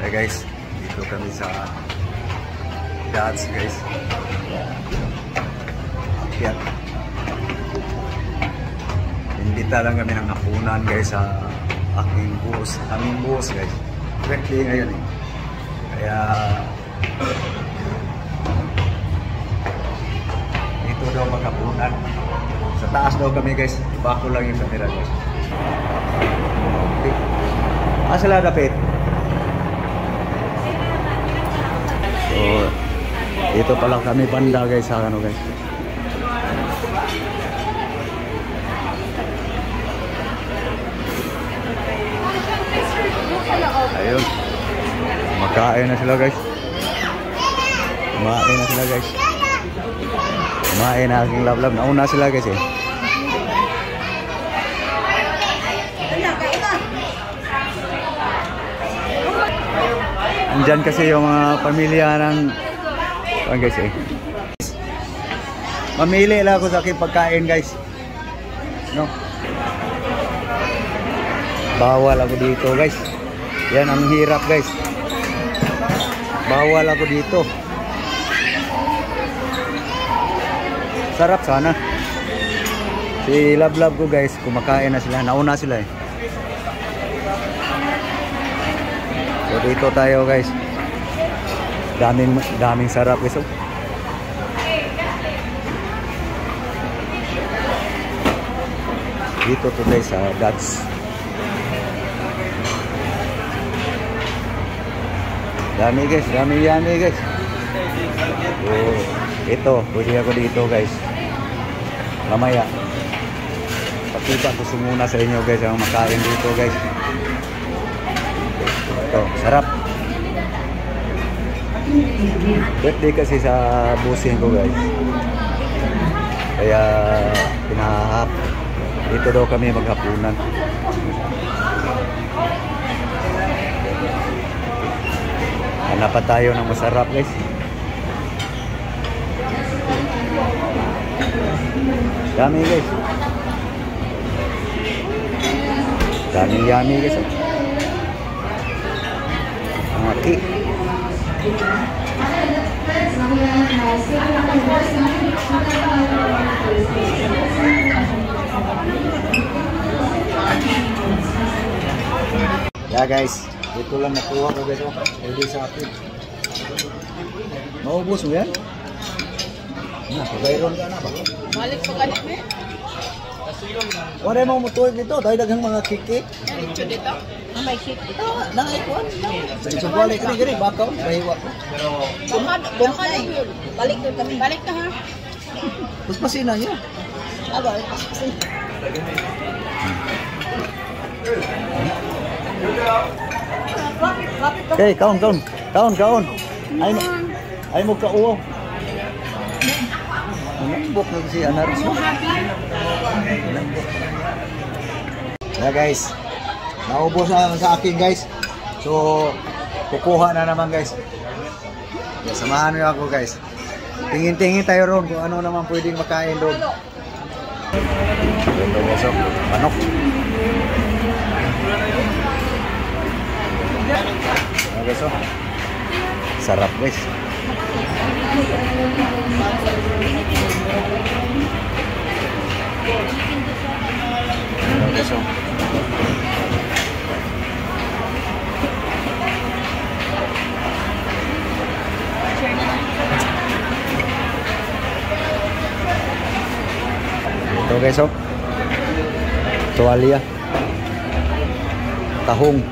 Hey guys, dito kami sa Dats guys. Akyat. Imbita lang kami ng hapunan guys sa aming boss guys. Birthday ngayon eh. Kaya dito daw maghapunan. Sa taas daw kami guys. Bako lang yung camera guys. Okay. Sila dapit. So, dito pa lang kami banda guys sa ano guys. Ayun. Makain na sila guys. Kumain na sila guys. Kumain na aking lablab. Nauna sila guys eh. Andyan kasi yung mga pamilya ng guys eh. Mamili lang ako sa aking pagkain guys. No? Bawal ako dito guys. Yan ang hirap guys. Bawal ako dito. Sarap sana. Si lablab ko guys, kumakain na sila. Nauna sila eh. So dito tayo guys. Daming sarap guys. Dito to guys sa Dats. Dami guys, dami guys. So, ito, pwede ako dito guys. Mamaya. Pakita ko muna sa inyo guys ang makain dito guys. Ito, sarap. Birthday kasi sa busing ko guys. Kaya pinahahap. Dito daw kami maghapunan. Hanapan tayo ng masarap guys. Dami guys. Daming yummy guys. Okay. Ya guys, ito lang nakuha ko guys. Pwede sa akin. Maubos mo yan? Pagayron ka na ba? Balik pa ganit mo. Wala mo mutuwag dito. Tayo dagang mga kiki. Dito dito? May shit dito. Nakaikuan. Ito balik ka rin. Bakaw. Mahiwa ko. Balik doon kami. Balik ka ha. Tapos pasina nyo. Aba, okay, kaon. Ay mo kauo. Nambok na si Anaris. Yeah guys. Naubos na naman sa akin guys. So, kukuha na naman guys. Samahan niyo ako guys. Tingin-tingin tayo ron kung ano naman pwedeng makain doon. Ito guys, manok. Guys, sarap guys. Guys, ito guys, tuwalya, tahong.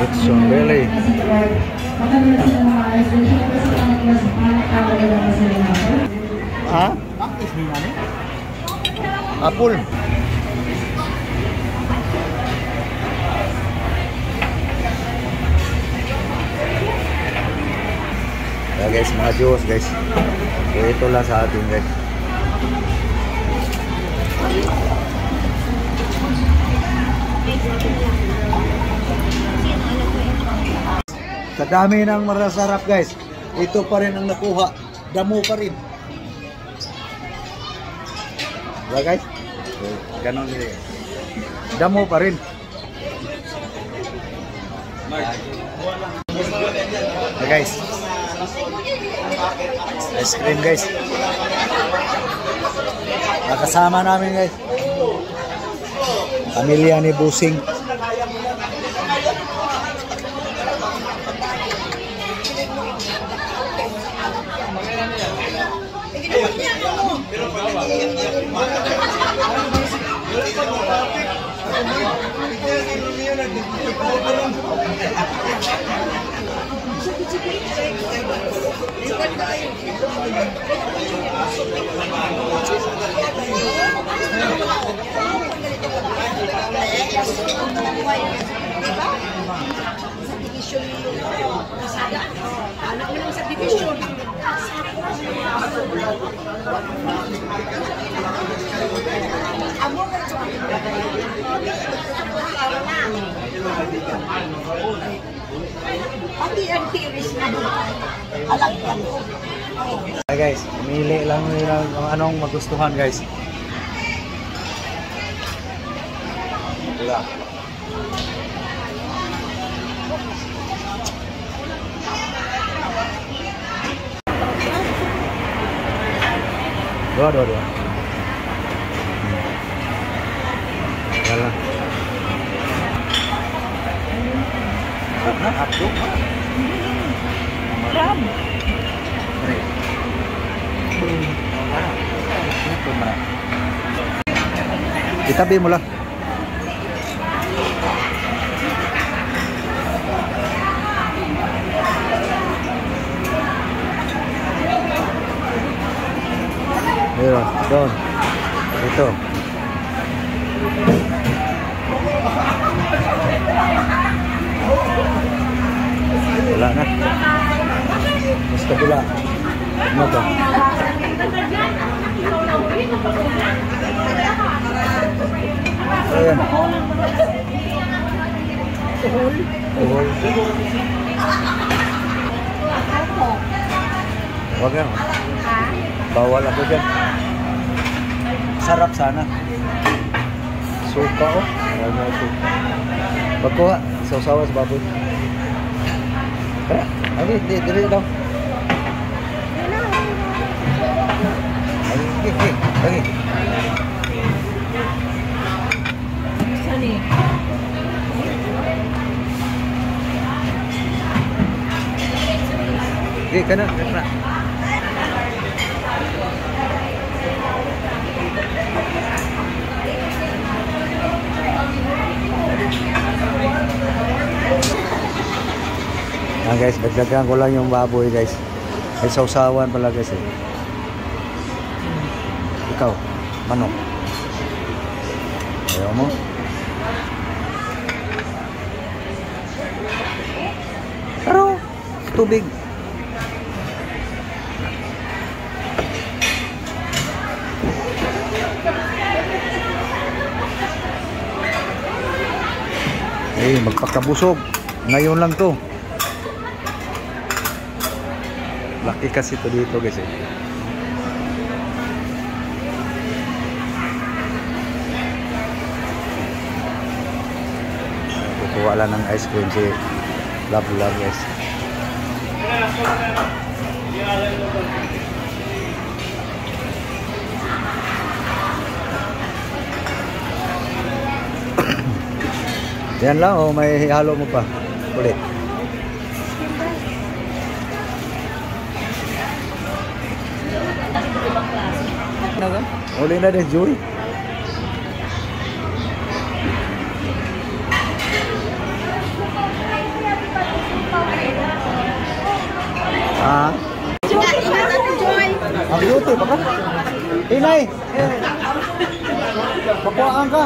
It's on belly. Ah? Apple. Ya guys, mga juice guys. So ito lang sa atin guys. dami ng marasarap guys. Ito pa rin ang nakuha. Damo pa rin. Diba guys? So, ganun nila. Damo pa rin. Okay guys. Ice cream guys. Nakasama namin guys. Pamilya ni Busing. Hey guys, pumili lang nila kung anong magustuhan guys. Wala. Dua. Wala. Aku. Ram. Itabi mo lang. Ayan, doon. Ito. Wala na. Basta pula. Ano to? Ayan. Uhol. Huwag yan. Bawal ako dyan. Sarap sana. Suka oh. Huwag na suka. Pagkuha. Sausawa sa baboy. Lagi, dili daw. Lagi. Sani. Kana. Guys, dagdagan ko lang yung baboy guys. Ay sausawan pala guys eh. Ikaw, manok. Ayaw mo? Pero, tubig. Eh, magpakabusog. Ngayon lang to. Laki kasi ito dito guys eh. Kukuha lang ng ice cream si Love guys. Yan lang o may halo mo pa ulit. Uli na din, Joy. Ah. Ang beauty, baka? Inay! Pakuhaan ka.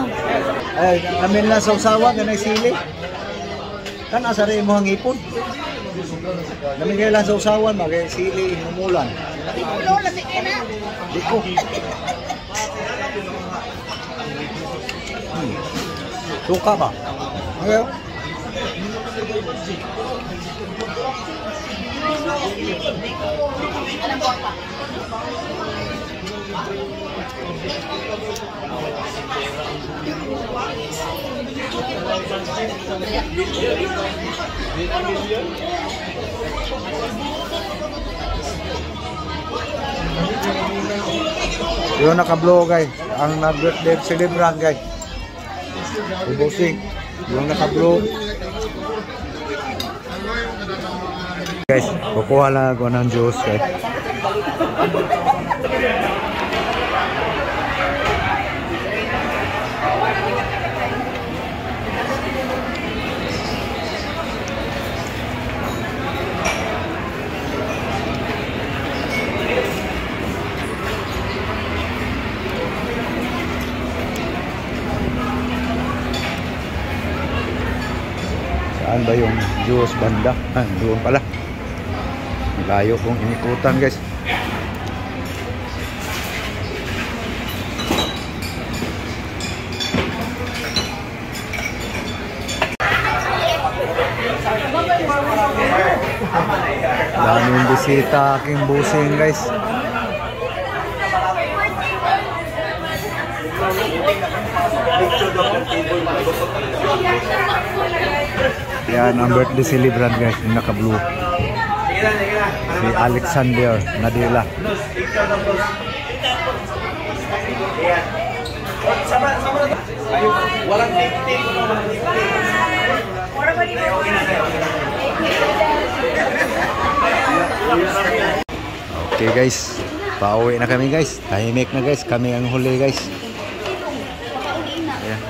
Ay, amin lang sausawa, ganay sili. Kan asari mo ang ipon. Namin kayo lang sausawan, magay sili, humulan. Di ko. Suka ba? Okay. Yung naka-blow guys, ang nag-birthday celebrant guys. Ubusing, yung naka-blow. Guys, kukuha lang ako ng juice guys. Saan ba yung juice banda? Doon pala. Layo kong inikutan guys. Daming bisita aking busing guys. Yan ang birthday celebrant guys, yung naka-blue. Si Alexander Nadila. Okay guys, pauwi na kami guys. Tahimik na guys, kami ang huli guys. Ayan.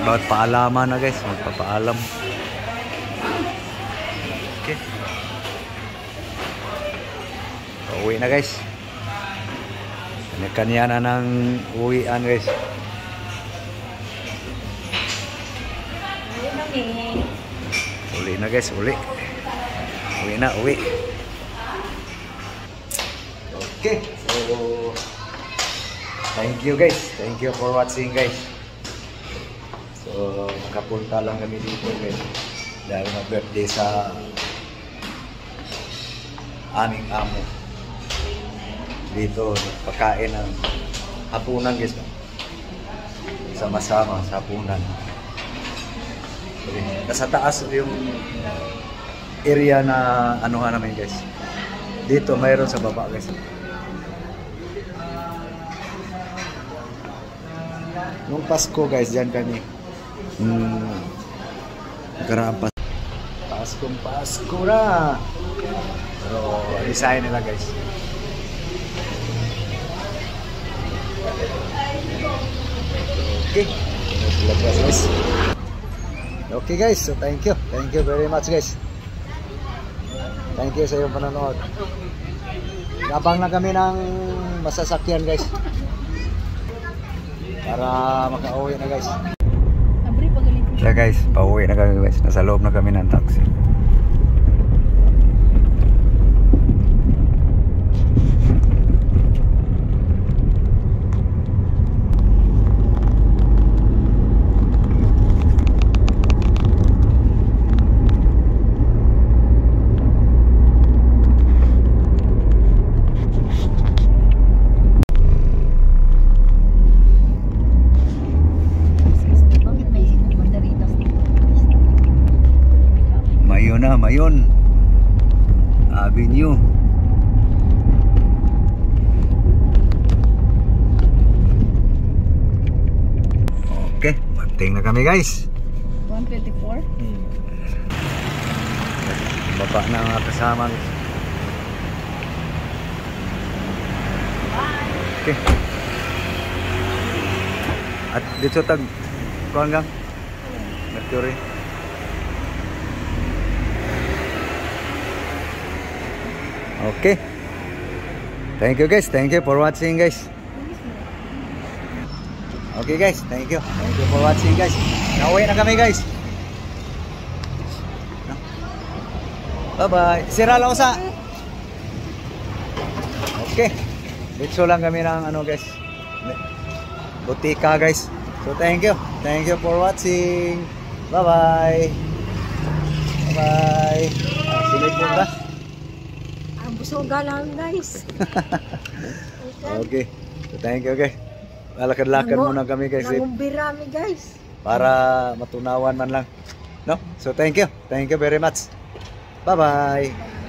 Bawat paalaman na guys, magpapaalam. Okay. Pauwi na guys. Kanya-kanya na ng uwian guys. Uli na guys, uli. Uwi na, uwi. Okay, so thank you guys. Thank you for watching guys. So makapunta lang kami dito guys. Dahil mag-birthday sa aming amo. Dito pagkain ng hapunan guys. Sama-sama sa hapunan. Nasa taas yung area na anuhan namin guys. Dito mayroon sa baba guys. Nung Pasko guys, dyan kami nagkaraan Pasko na. Pero design nila guys. Okay. Okay guys, so thank you. Thank you very much guys. Thank you sa iyong panonood. Abang na kami ng masasakyan guys. Para makauwi na guys. So guys, pauwi na kami guys. Nasa loob na kami ng taxi. Mayon Avenue. Okay, banting na kami guys. 124. Baba na ang kasama. Okay. At dito tag kuan gang Mercury. Okay. Thank you guys. Thank you for watching guys. Okay guys. Thank you. Thank you for watching guys. Nauwi na kami guys. Bye bye. Sira lang sa. Okay. Dito lang kami ng ano guys. Butika guys. So thank you. Thank you for watching. Bye bye. Bye bye. Silipin ba? Ang busoga lang guys. Okay. So, thank you guys. Lalakad-lakad muna kami guys Nangumbira mi guys. para matunawan man lang. No? So thank you. Thank you very much. Bye-bye.